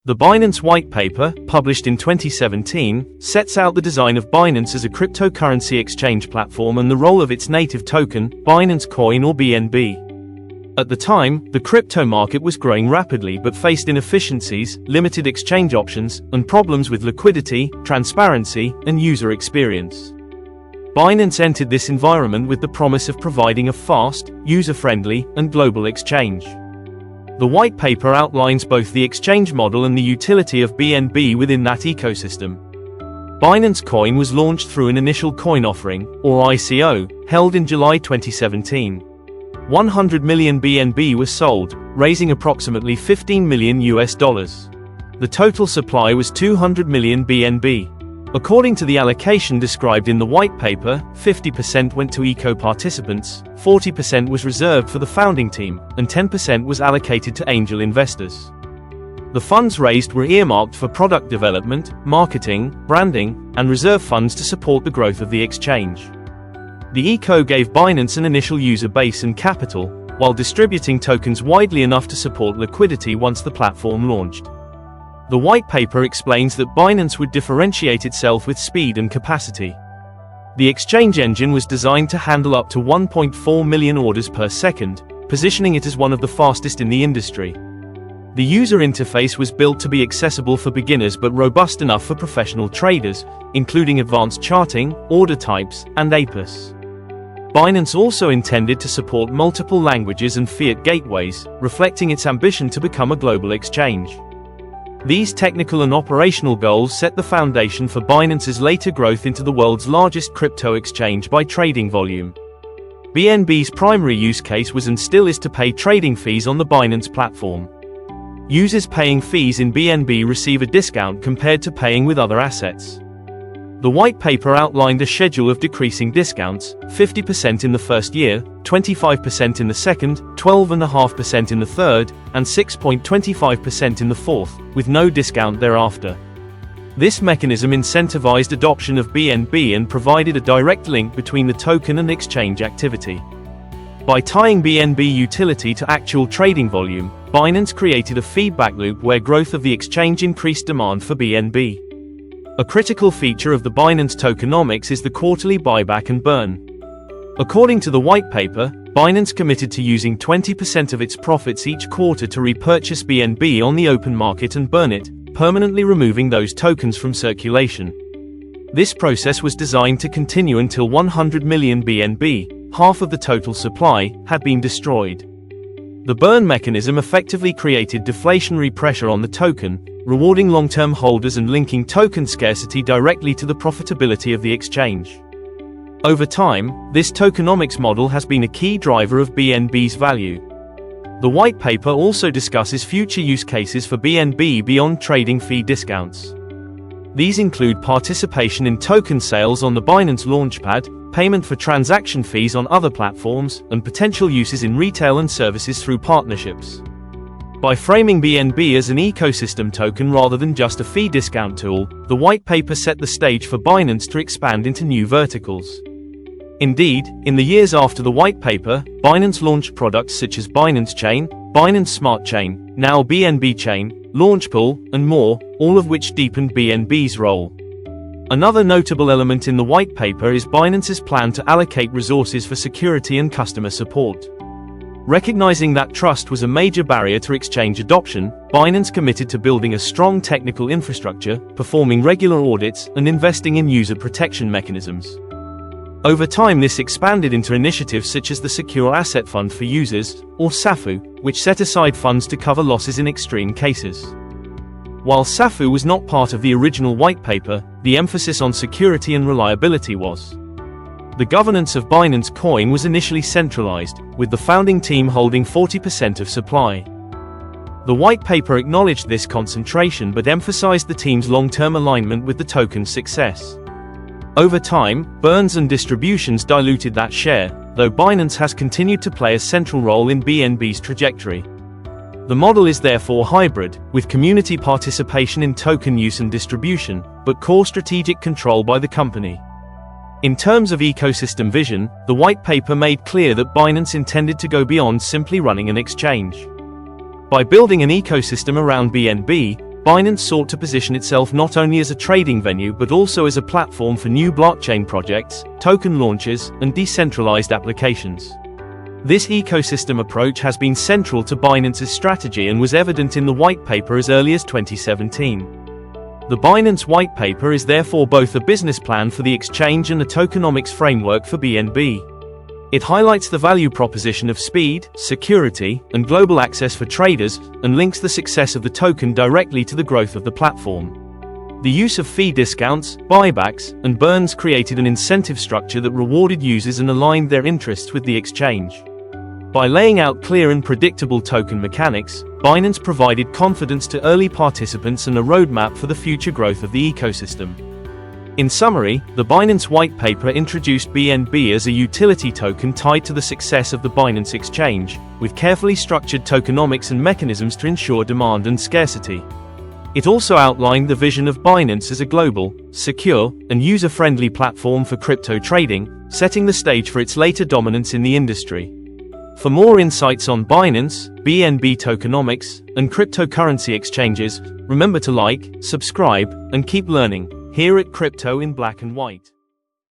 The Binance Whitepaper, published in 2017, sets out the design of Binance as a cryptocurrency exchange platform and the role of its native token, Binance Coin or BNB. At the time, the crypto market was growing rapidly but faced inefficiencies, limited exchange options, and problems with liquidity, transparency, and user experience. Binance entered this environment with the promise of providing a fast, user-friendly, and global exchange. The white paper outlines both the exchange model and the utility of BNB within that ecosystem. Binance Coin was launched through an initial coin offering, or ICO, held in July 2017. 100 million BNB was sold, raising approximately $15 million. The total supply was 200 million BNB. According to the allocation described in the white paper, 50% went to eco participants, 40% was reserved for the founding team, and 10% was allocated to angel investors. The funds raised were earmarked for product development, marketing, branding, and reserve funds to support the growth of the exchange. The eco gave Binance an initial user base and capital, while distributing tokens widely enough to support liquidity once the platform launched. The white paper explains that Binance would differentiate itself with speed and capacity. The exchange engine was designed to handle up to 1.4 million orders per second, positioning it as one of the fastest in the industry. The user interface was built to be accessible for beginners but robust enough for professional traders, including advanced charting, order types, and APIs. Binance also intended to support multiple languages and fiat gateways, reflecting its ambition to become a global exchange. These technical and operational goals set the foundation for Binance's later growth into the world's largest crypto exchange by trading volume. BNB's primary use case was and still is to pay trading fees on the Binance platform. Users paying fees in BNB receive a discount compared to paying with other assets. The white paper outlined a schedule of decreasing discounts: 50% in the first year, 25% in the second, 12.5% in the third, and 6.25% in the fourth, with no discount thereafter. This mechanism incentivized adoption of BNB and provided a direct link between the token and exchange activity. By tying BNB utility to actual trading volume, Binance created a feedback loop where growth of the exchange increased demand for BNB. A critical feature of the Binance tokenomics is the quarterly buyback and burn. According to the white paper, Binance committed to using 20% of its profits each quarter to repurchase BNB on the open market and burn it, permanently removing those tokens from circulation. This process was designed to continue until 100 million BNB, half of the total supply, had been destroyed. The burn mechanism effectively created deflationary pressure on the token, rewarding long-term holders and linking token scarcity directly to the profitability of the exchange. Over time, this tokenomics model has been a key driver of BNB's value. The white paper also discusses future use cases for BNB beyond trading fee discounts. These include participation in token sales on the Binance Launchpad, payment for transaction fees on other platforms, and potential uses in retail and services through partnerships. By framing BNB as an ecosystem token rather than just a fee discount tool, the white paper set the stage for Binance to expand into new verticals. Indeed, in the years after the white paper, Binance launched products such as Binance Chain, Binance Smart Chain, now BNB Chain, Launchpool, and more, all of which deepened BNB's role. Another notable element in the white paper is Binance's plan to allocate resources for security and customer support. Recognizing that trust was a major barrier to exchange adoption, Binance committed to building a strong technical infrastructure, performing regular audits, and investing in user protection mechanisms. Over time, this expanded into initiatives such as the Secure Asset Fund for Users, or SAFU, which set aside funds to cover losses in extreme cases. While SAFU was not part of the original white paper, the emphasis on security and reliability was. The governance of Binance Coin was initially centralized, with the founding team holding 40% of supply. The white paper acknowledged this concentration but emphasized the team's long-term alignment with the token's success. Over time, burns and distributions diluted that share, though Binance has continued to play a central role in BNB's trajectory. The model is therefore hybrid, with community participation in token use and distribution, but core strategic control by the company. In terms of ecosystem vision, the white paper made clear that Binance intended to go beyond simply running an exchange. By building an ecosystem around BNB, Binance sought to position itself not only as a trading venue but also as a platform for new blockchain projects, token launches, and decentralized applications. This ecosystem approach has been central to Binance's strategy and was evident in the white paper as early as 2017. The Binance Whitepaper is therefore both a business plan for the exchange and a tokenomics framework for BNB. It highlights the value proposition of speed, security, and global access for traders, and links the success of the token directly to the growth of the platform. The use of fee discounts, buybacks, and burns created an incentive structure that rewarded users and aligned their interests with the exchange. By laying out clear and predictable token mechanics, Binance provided confidence to early participants and a roadmap for the future growth of the ecosystem. In summary, the Binance Whitepaper introduced BNB as a utility token tied to the success of the Binance exchange, with carefully structured tokenomics and mechanisms to ensure demand and scarcity. It also outlined the vision of Binance as a global, secure, and user-friendly platform for crypto trading, setting the stage for its later dominance in the industry. For more insights on Binance, BNB tokenomics, and cryptocurrency exchanges, remember to like, subscribe, and keep learning, here at Crypto in Black and White.